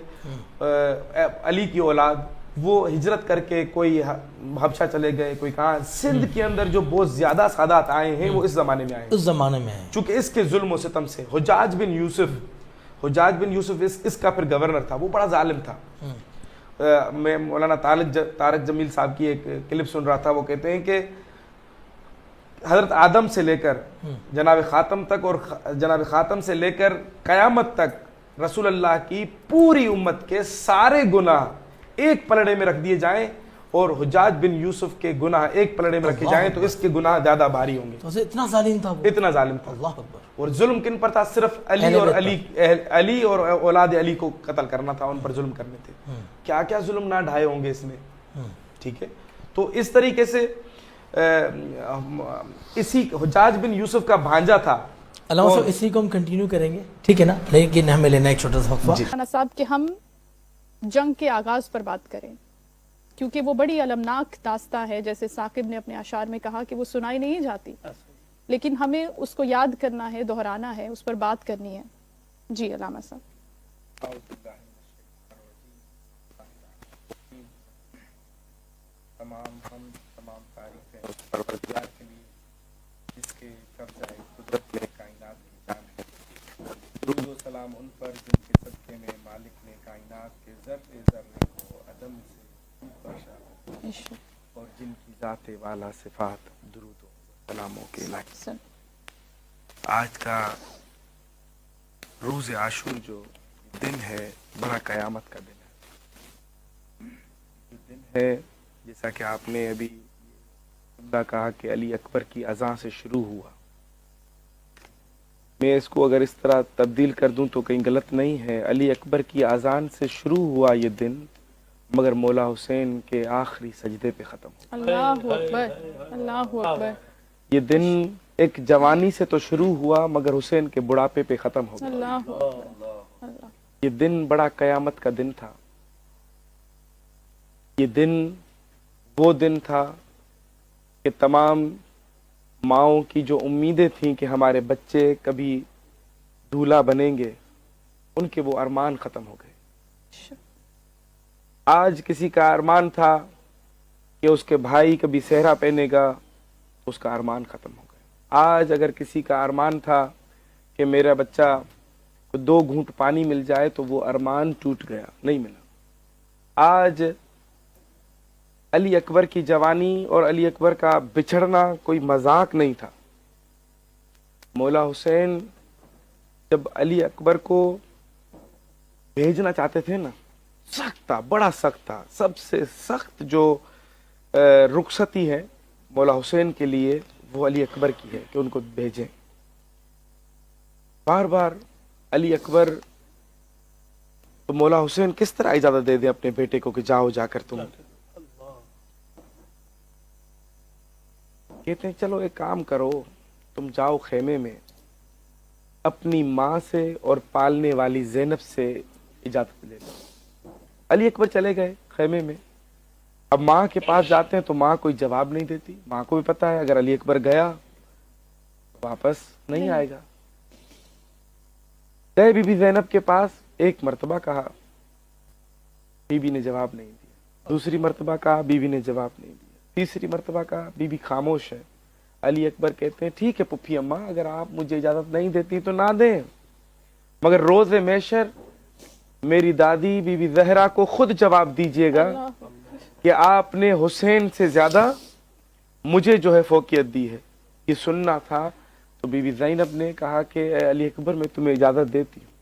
علی کی اولاد، وہ ہجرت کر کے کوئی حبشہ چلے گئے, کوئی کہاں. سندھ کے اندر جو بہت زیادہ سادات آئے ہیں وہ اس زمانے میں آئے ہیں, اس زمانے میں ہے. چونکہ اس کے ظلم و ستم سے. حجاج بن یوسف اس کا پھر گورنر تھا, وہ بڑا ظالم تھا. میں مولانا طارق جمیل صاحب کی ایک کلپ سن رہا تھا, وہ کہتے ہیں کہ حضرت آدم سے لے کر جناب خاتم تک اور جناب خاتم سے لے کر قیامت تک رسول اللہ کی پوری امت کے سارے گناہ ایک پلڑے میں رکھ دیے جائیں اور حجاج بن یوسف کے گناہ ایک پلڑے میں رکھے جائیں تو اس کے گناہ زیادہ بھاری ہوں گے. تو اتنا ظالم تھا وہ, اتنا ظالم تھا. اللہ اکبر. اور ظلم کن پر تھا؟ صرف علی اور اولاد علی کو قتل کرنا تھا, ان پر ظلم کرنے تھے. کیا کیا ظلم نہ ڈھائے ہوں گے اس نے. ٹھیک ہے, تو اس طریقے سے اسی حجاج بن یوسف کا بھانجا تھا. علامہ صاحب اسی کو ہم کنٹینیو کریں گے, ٹھیک ہے نا, لیکن ہمیں لینا ایک چھوٹا سا وقفہ. مولانا صاحب کہ ہم جنگ کے آغاز پر بات کریں, کیونکہ وہ بڑی المناک داستاں ہے, جیسے ثاقب نے اپنے اشعار میں کہا کہ وہ سنائی نہیں جاتی, لیکن ہمیں اس کو یاد کرنا ہے, دہرانا ہے, اس پر بات کرنی ہے. جی علامہ صاحب. تمام تعریفیں اس پروردگار کے لیے جس کے قبضہ قدرت میں کائنات کی جان ہے. درود و سلام ان پر جن کے صدقے میں مالک نے کائنات کے ذرے ذرے کو عدم سے بخشا اور جن کی ذات والا صفات درود و سلاموں کے لائق. آج کا روز عاشور جو دن ہے بڑا قیامت کا دن ہے. جو دن ہے جیسا کہ آپ نے ابھی کہا کہ علی اکبر کی اذان سے شروع ہوا. میں اس کو اگر اس طرح تبدیل کر دوں تو کہیں غلط نہیں ہے. علی اکبر کی اذان سے شروع ہوا یہ دن, مگر مولا حسین کے آخری سجدے پہ ختم ہوا. اللہ اکبر, اللہ اکبر. یہ دن ایک جوانی سے تو شروع ہوا مگر حسین کے بڑھاپے پہ ختم ہو گیا. اللہ اکبر. یہ دن بڑا قیامت کا دن تھا. یہ دن وہ دن تھا کہ تمام ماؤں کی جو امیدیں تھیں کہ ہمارے بچے کبھی دولہا بنیں گے, ان کے وہ ارمان ختم ہو گئے. آج کسی کا ارمان تھا کہ اس کے بھائی کبھی صحرا پہنے گا, اس کا ارمان ختم ہو گیا. آج اگر کسی کا ارمان تھا کہ میرا بچہ کو 2 گھونٹ پانی مل جائے تو وہ ارمان ٹوٹ گیا, نہیں ملا. آج علی اکبر کی جوانی اور علی اکبر کا بچھڑنا کوئی مذاق نہیں تھا. مولا حسین جب علی اکبر کو بھیجنا چاہتے تھے نا, سخت تھا, بڑا سخت تھا. سب سے سخت جو رخصتی ہے مولا حسین کے لیے وہ علی اکبر کی ہے کہ ان کو بھیجیں. بار بار علی اکبر تو مولا حسین کس طرح اجازت دے دیں اپنے بیٹے کو کہ جاؤ جا کر تم. کہتے ہیں چلو ایک کام کرو, تم جاؤ خیمے میں اپنی ماں سے اور پالنے والی زینب سے اجازت لے لو. علی اکبر چلے گئے خیمے میں. اب ماں کے پاس جاتے ہیں تو ماں کوئی جواب نہیں دیتی. ماں کو بھی پتا ہے اگر علی اکبر گیا واپس نہیں آئے گا. گئے بی بی زینب کے پاس, ایک مرتبہ کہا, بی بی نے جواب نہیں دیا. دوسری مرتبہ کہا, بی بی نے جواب نہیں دیا. تیسری مرتبہ کہا, بی بی خاموش ہے. علی اکبر کہتے ہیں ٹھیک ہے پھپھی اماں, اگر آپ مجھے اجازت نہیں دیتی تو نہ دیں, مگر روز محشر میری دادی بی بی زہرا کو خود جواب دیجئے گا کہ آپ نے حسین سے زیادہ مجھے جو ہے فوقیت دی ہے. یہ سننا تھا. تو بی بی زینب نے کہا کہ اے علی اکبر میں تمہیں اجازت دیتی ہوں.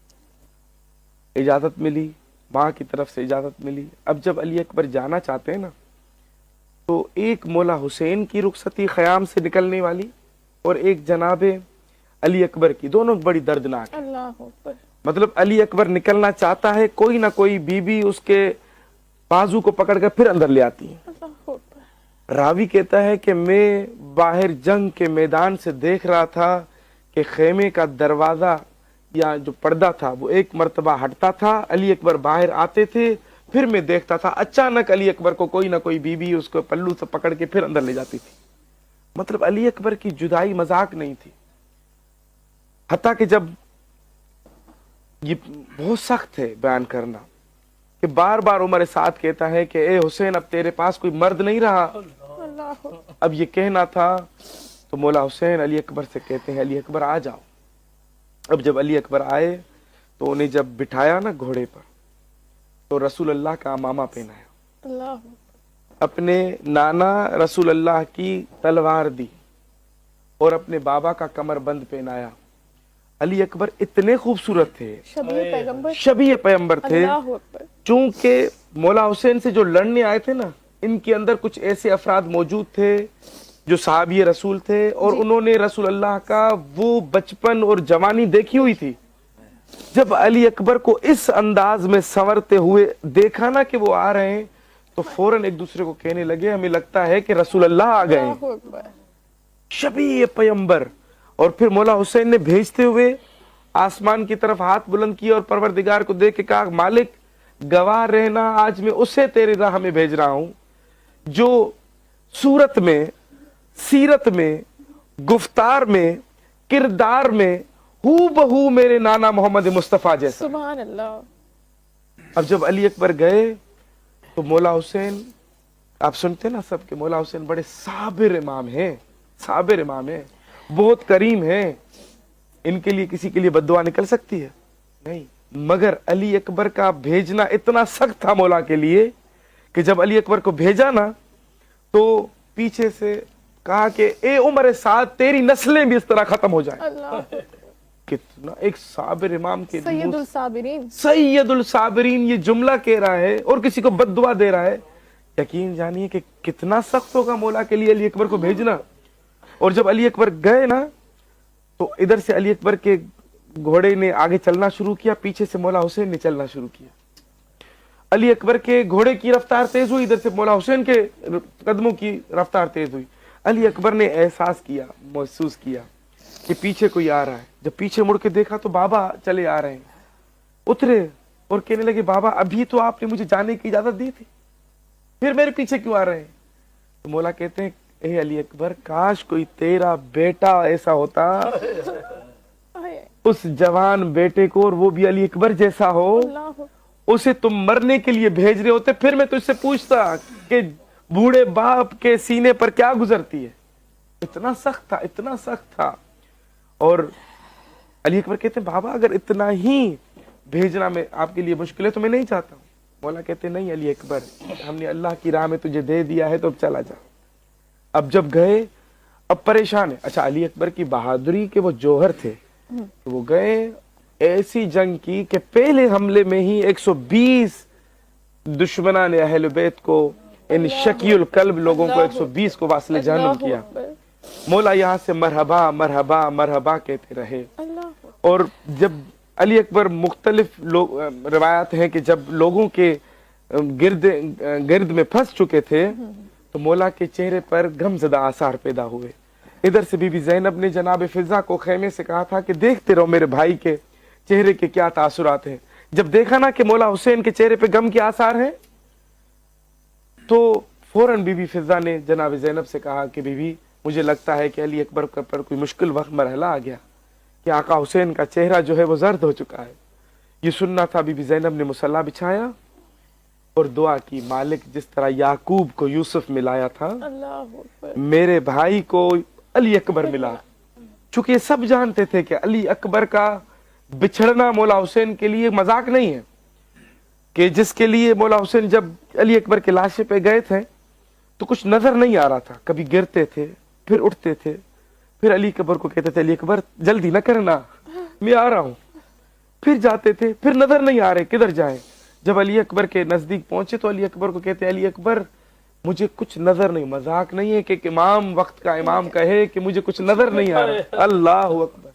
اجازت ملی, ماں کی طرف سے اجازت ملی. اب جب علی اکبر جانا چاہتے ہیں نا تو ایک مولا حسین کی رخصتی خیام سے نکلنے والی اور ایک جناب علی اکبر کی, دونوں بڑی دردناک. اللہ اکبر. مطلب علی اکبر نکلنا چاہتا ہے, کوئی نہ کوئی بی بی اس کے بازو کو پکڑ کر پھر اندر لے آتی ہے. راوی کہتا ہے کہ میں باہر جنگ کے میدان سے دیکھ رہا تھا کہ خیمے کا دروازہ یا جو پردہ تھا وہ ایک مرتبہ ہٹتا تھا, علی اکبر باہر آتے تھے, پھر میں دیکھتا تھا اچانک علی اکبر کو کوئی نہ کوئی بی بی اس کو پلو سے پکڑ کے پھر اندر لے جاتی تھی. مطلب علی اکبر کی جدائی مذاق نہیں تھی. حتیٰ کہ جب یہ بہت سخت ہے بیان کرنا کہ بار بار عمر سعد کہتا ہے کہ اے حسین اب تیرے پاس کوئی مرد نہیں رہا. اللہ اب یہ کہنا تھا تو مولا حسین علی اکبر سے کہتے ہیں علی اکبر آ جاؤ. اب جب علی اکبر آئے تو انہیں جب بٹھایا نا گھوڑے پر تو رسول اللہ کا امامہ پہنایا, اللہ اپنے نانا رسول اللہ کی تلوار دی اور اپنے بابا کا کمر بند پہنایا. علی اکبر اتنے خوبصورت تھے, شبیہ پیغمبر, شبیہ پیغمبر تھے. اللہ اکبر. چونکہ مولا حسین سے جو لڑنے آئے تھے نا, ان کے اندر کچھ ایسے افراد موجود تھے جو صحابی رسول تھے اور انہوں نے رسول اللہ کا وہ بچپن اور جوانی دیکھی ہوئی تھی. جب علی اکبر کو اس انداز میں سنورتے ہوئے دیکھا نا کہ وہ آ رہے ہیں تو فوراً ایک دوسرے کو کہنے لگے ہمیں لگتا ہے کہ رسول اللہ آ گئے, اللہ اکبر. شبیہ پیغمبر. اور پھر مولا حسین نے بھیجتے ہوئے آسمان کی طرف ہاتھ بلند کیا اور پروردگار کو دیکھ کے کہا مالک گواہ رہنا آج میں اسے تیری راہ میں بھیج رہا ہوں جو صورت میں, سیرت میں, گفتار میں, کردار میں ہو بہو میرے نانا محمد مصطفیٰ جیسا. سبحان اللہ. اب جب علی اکبر گئے تو مولا حسین, آپ سنتے نا سب کے مولا حسین بڑے صابر امام ہیں, صابر امام ہیں, بہت کریم ہیں. ان کے لیے کسی کے لیے بد دعا نکل سکتی ہے؟ نہیں. مگر علی اکبر کا بھیجنا اتنا سخت تھا مولا کے لیے کہ جب علی اکبر کو بھیجا نا تو پیچھے سے کہا کہ اے عمر سعد تیری نسلیں بھی اس طرح ختم ہو جائیں. اللہ کتنا ایک صابر امام کے سید الصابرین, سید الصابرین یہ جملہ کہہ رہا ہے اور کسی کو بد دعا دے رہا ہے. یقین جانیے کہ کتنا سخت ہوگا مولا کے لیے علی اکبر کو بھیجنا. اور جب علی اکبر گئے نا تو ادھر سے علی اکبر کے گھوڑے نے آگے چلنا شروع کیا, پیچھے سے مولا حسین نے چلنا شروع کیا. علی اکبر کے گھوڑے کی رفتار تیز ہوئی, ادھر سے مولا حسین کے قدموں کی رفتار تیز ہوئی. علی اکبر نے احساس کیا, محسوس کیا کہ پیچھے کوئی آ رہا ہے. جب پیچھے مڑ کے دیکھا تو بابا چلے آ رہے ہیں. اترے اور کہنے لگے بابا ابھی تو آپ نے مجھے جانے کی اجازت دی تھی, پھر میرے پیچھے کیوں آ رہے ہیں؟ تو مولا کہتے ہیں اے علی اکبر کاش کوئی تیرا بیٹا ایسا ہوتا, اس جوان بیٹے کو, اور وہ بھی علی اکبر جیسا ہو, اسے تم مرنے کے لیے بھیج رہے ہوتے, پھر میں تجھ سے پوچھتا کہ بوڑھے باپ کے سینے پر کیا گزرتی ہے. اتنا سخت تھا, اتنا سخت تھا. اور علی اکبر کہتے ہیں بابا اگر اتنا ہی بھیجنا میں آپ کے لیے مشکل ہے تو میں نہیں چاہتا ہوں. مولا کہتے ہیں نہیں علی اکبر ہم نے اللہ کی راہ میں تجھے دے دیا ہے تو اب چلا جا. اب جب گئے اب پریشان ہے. اچھا علی اکبر کی بہادری کے وہ جوہر تھے, تو وہ گئے ایسی جنگ کی کہ پہلے حملے میں ہی 120 دشمنان اہل بیت کو, ان شکی القلب لوگوں کو 120 کو واصل جہنم کیا. مولا یہاں سے مرحبا مرحبا مرحبا کہتے رہے. اور جب علی اکبر مختلف روایات ہیں کہ جب لوگوں کے گرد میں پھنس چکے تھے تو مولا کے چہرے پر غم زدہ آثار پیدا ہوئے. ادھر سے بی بی زینب نے جناب فضا کو خیمے سے کہا تھا کہ دیکھتے رہو میرے بھائی کے چہرے کے کیا تاثرات ہیں. جب دیکھا نا کہ مولا حسین کے چہرے پہ غم کے آثار ہیں تو فوراً بی بی فضا نے جناب زینب سے کہا کہ بی بی مجھے لگتا ہے کہ علی اکبر پر کوئی مشکل وقت مرحلہ آ گیا کہ آقا حسین کا چہرہ جو ہے وہ زرد ہو چکا ہے. یہ سننا تھا. بی بی زینب نے مصلا بچھایا اور دعا کی مالک جس طرح یعقوب کو یوسف ملایا تھا میرے بھائی کو علی اکبر ملا. چونکہ سب جانتے تھے کہ علی اکبر کا بچھڑنا مولا حسین کے لیے مذاق نہیں ہے, کہ جس کے لیے مولا حسین جب علی اکبر کے لاشے پہ گئے تھے تو کچھ نظر نہیں آ رہا تھا. کبھی گرتے تھے پھر اٹھتے تھے, پھر علی اکبر کو کہتے تھے علی اکبر جلدی نہ کرنا میں آ رہا ہوں, پھر جاتے تھے پھر نظر نہیں آ رہے کدھر جائیں. جب علی اکبر کے نزدیک پہنچے تو علی اکبر کو کہتے علی اکبر مجھے کچھ نظر نہیں. مذاق نہیں ہے کہ امام وقت کا امام کہے کہ مجھے کچھ نظر نہیں آ رہا. اللہ اکبر.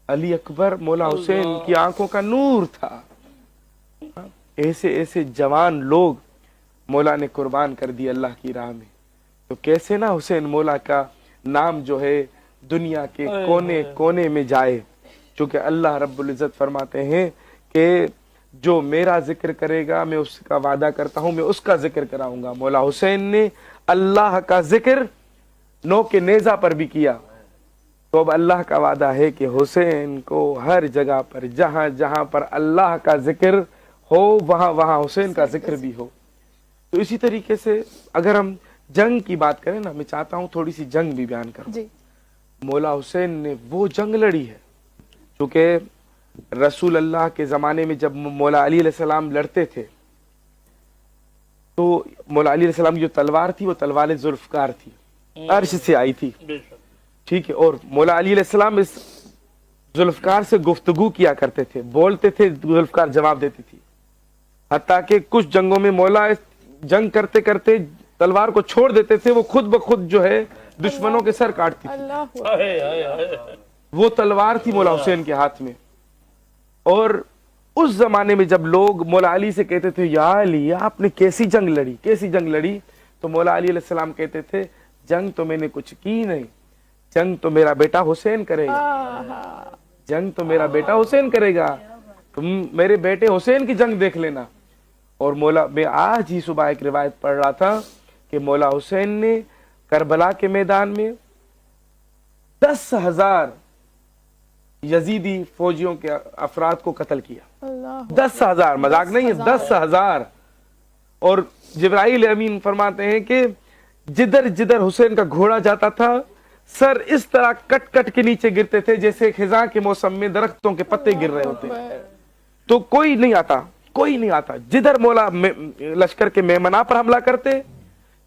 علی اکبر مولا حسین کی آنکھوں کا نور تھا. ایسے ایسے جوان لوگ مولا نے قربان کر دی اللہ کی راہ میں. تو کیسے نا حسین مولا کا نام جو ہے دنیا کے کونے کونے میں جائے. چونکہ اللہ رب العزت فرماتے ہیں کہ جو میرا ذکر کرے گا میں اس کا وعدہ کرتا ہوں میں اس کا ذکر کراؤں گا. مولا حسین نے اللہ کا ذکر نو کے نیزہ پر بھی کیا. تو اب اللہ کا وعدہ ہے کہ حسین کو ہر جگہ پر جہاں جہاں پر اللہ کا ذکر ہو وہاں وہاں حسین کا ذکر بھی ہو. تو اسی طریقے سے اگر ہم جنگ کی بات کریں نا, میں چاہتا ہوں تھوڑی سی جنگ بھی بیان کروں. جی مولا حسین نے وہ جنگ لڑی ہے چونکہ رسول اللہ کے زمانے میں جب مولا علی علیہ السلام لڑتے تھے تو مولا علی علیہ السلام کی جو تلوار تھی وہ تلوار ذوالفقار تھی, عرش سے آئی تھی, ٹھیک ہے. اور مولا علی علیہ السلام اس ذوالفقار سے گفتگو کیا کرتے تھے, بولتے تھے, ذوالفقار جواب دیتی تھی. حتیٰ کہ کچھ جنگوں میں مولا جنگ کرتے کرتے تلوار کو چھوڑ دیتے تھے, وہ خود بخود جو ہے دشمنوں کے سر کاٹتی تھی. اللہ وہ تلوار تھی مولا حسین کے ہاتھ میں. اور اس زمانے میں جب لوگ مولا علی سے کہتے تھے یا علی آپ نے کیسی جنگ لڑی, کیسی جنگ لڑی, تو مولا علی علیہ السلام کہتے تھے جنگ تو میں نے کچھ کی نہیں, جنگ تو میرا بیٹا حسین کرے گا, جنگ تو میرا بیٹا حسین کرے گا, تم میرے بیٹے حسین کی جنگ دیکھ لینا. اور مولا, میں آج ہی صبح ایک روایت پڑھ رہا تھا کہ مولا حسین نے کربلا کے میدان میں 10,000 یزیدی فوجیوں کے افراد کو قتل کیا. اللہ 10,000, مذاق نہیں ہے, 10,000. اور جبرائیل امین فرماتے ہیں کہ جدھر جدھر حسین کا گھوڑا جاتا تھا سر اس طرح کٹ کٹ کے نیچے گرتے تھے جیسے خزاں کے موسم میں درختوں کے پتے گر رہے ہوتے. تو کوئی نہیں آتا, کوئی نہیں آتا. جدھر مولا لشکر کے میمنا پر حملہ کرتے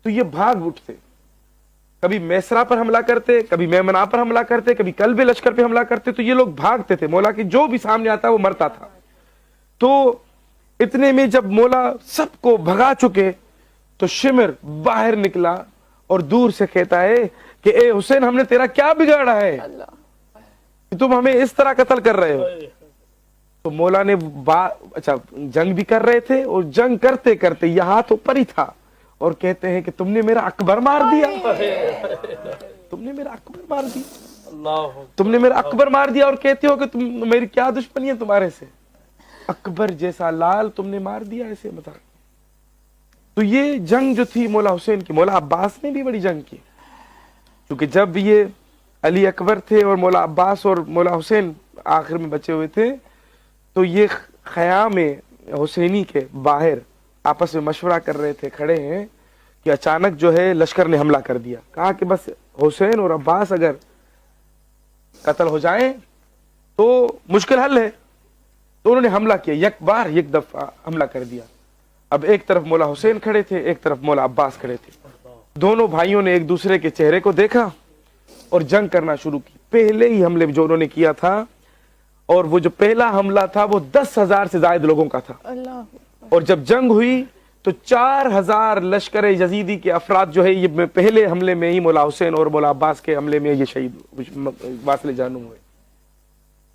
تو یہ بھاگ اٹھتے, کبھی میسرا پر حملہ کرتے, کبھی میمنا پر حملہ کرتے, کبھی قلب لشکر پہ حملہ کرتے, تو یہ لوگ بھاگتے تھے. مولا کی جو بھی سامنے آتا وہ مرتا تھا. تو اتنے میں جب مولا سب کو بھگا چکے تو شمر باہر نکلا اور دور سے کہتا ہے کہ اے حسین ہم نے تیرا کیا بگاڑا ہے کہ تم ہمیں اس طرح قتل کر رہے ہو. تو مولا نے اچھا جنگ بھی کر رہے تھے اور جنگ کرتے کرتے یہاں تو پر ہی تھا اور کہتے ہیں کہ تم نے میرا اکبر مار دیا, تم نے میرا اکبر مار دیا, تم نے میرا اکبر مار دیا, اور کہتے ہو کہ تم میری کیا دشمنی ہے تمہارے سے, اکبر جیسا لال تم نے مار دیا ایسے بتا. تو یہ جنگ جو تھی مولا حسین کی, مولا عباس نے بھی بڑی جنگ کی کیونکہ جب یہ علی اکبر تھے اور مولا عباس اور مولا حسین آخر میں بچے ہوئے تھے تو یہ خیام حسینی کے باہر آپس میں مشورہ کر رہے تھے, کھڑے ہیں کہ اچانک جو ہے لشکر نے حملہ کر دیا. کہا کہ بس حسین اور عباس اگر قتل ہو جائیں تو مشکل حل ہے. تو انہوں نے حملہ کیا, یک بار یک دفعہ حملہ کر دیا. اب ایک طرف مولا حسین کھڑے تھے, ایک طرف مولا عباس کھڑے تھے. دونوں بھائیوں نے ایک دوسرے کے چہرے کو دیکھا اور جنگ کرنا شروع کی. پہلے ہی حملے جو انہوں نے کیا تھا, اور وہ جو پہلا حملہ تھا وہ 10,000 سے زائد لوگوں کا تھا. اللہ اور جب جنگ ہوئی تو 4,000 لشکر یزیدی کے افراد جو ہے یہ پہلے حملے میں ہی مولا حسین اور مولا عباس کے حملے میں یہ شہید واصل جانوں ہوئے.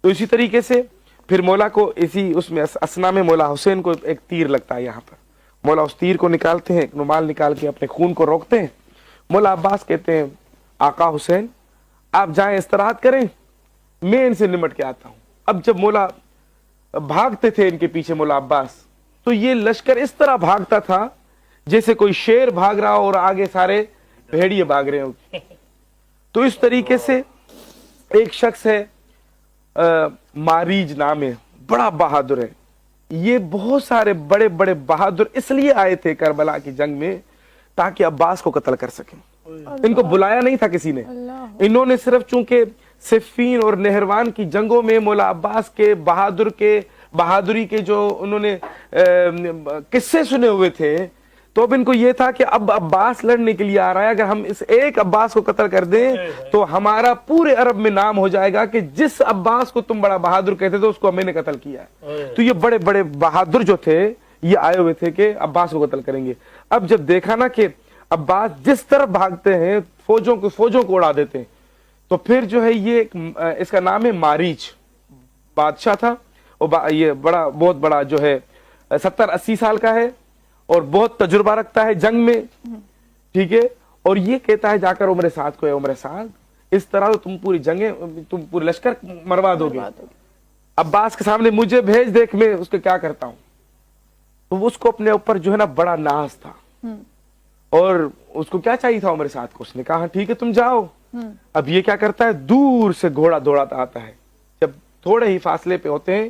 تو اسی طریقے سے پھر مولا کو اسی اس میں اسنا میں مولا حسین کو ایک تیر لگتا ہے یہاں پر. مولا اس تیر کو نکالتے ہیں, ایک رومال نکال کے اپنے خون کو روکتے ہیں. مولا عباس کہتے ہیں آقا حسین آپ جائیں استراحت کریں, میں ان سے نمٹ کے آتا ہوں. اب جب مولا بھاگتے تھے ان کے پیچھے مولا عباس, تو یہ لشکر اس طرح بھاگتا تھا جیسے کوئی شیر بھاگ رہا اور آگے سارے بھیڑیے بھاگ رہے ہوں. تو اس طریقے سے ایک شخص ہے ماریج نام ہے, بڑا بہادر ہے. یہ بہت سارے بڑے بڑے بہادر اس لیے آئے تھے کربلا کی جنگ میں تاکہ عباس کو قتل کر سکیں. ان کو بلایا نہیں تھا کسی نے, انہوں نے صرف چونکہ صفین اور نہروان کی جنگوں میں مولا عباس کے بہادری کے جو انہوں نے قصے سنے ہوئے تھے, تو اب ان کو یہ تھا کہ اب عباس لڑنے کے لیے آ رہا ہے, اگر ہم اس ایک عباس کو قتل کر دیں تو ہمارا پورے عرب میں نام ہو جائے گا کہ جس عباس کو تم بڑا بہادر کہتے تھے اس کو میں نے قتل کیا ہے. تو یہ بڑے بڑے بہادر جو تھے یہ آئے ہوئے تھے کہ عباس کو قتل کریں گے. اب جب دیکھا نا کہ عباس جس طرف بھاگتے ہیں فوجوں کو اڑا دیتے ہیں, تو پھر جو ہے یہ اس کا نام ہے ماریچ, بادشاہ تھا. یہ بہت بڑا جو ہے 70-80 سال کا ہے اور بہت تجربہ رکھتا ہے جنگ میں, ٹھیک ہے. اور یہ کہتا ہے جا کر عمر سعد کو, عمر سعد اس طرح تو تم پوری جنگیں تم پورے لشکر مروا دو گے, عباس کے سامنے مجھے بھیج, دیکھ میں اس کے کیا کرتا ہوں. تو اس کو اپنے اوپر جو ہے نا بڑا ناز تھا, اور اس کو کیا چاہیے تھا عمر سعد کو, اس نے کہا ٹھیک ہے تم جاؤ. اب یہ کیا کرتا ہے, دور سے گھوڑا دوڑاتا آتا ہے, جب تھوڑے ہی فاصلے پہ ہوتے ہیں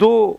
2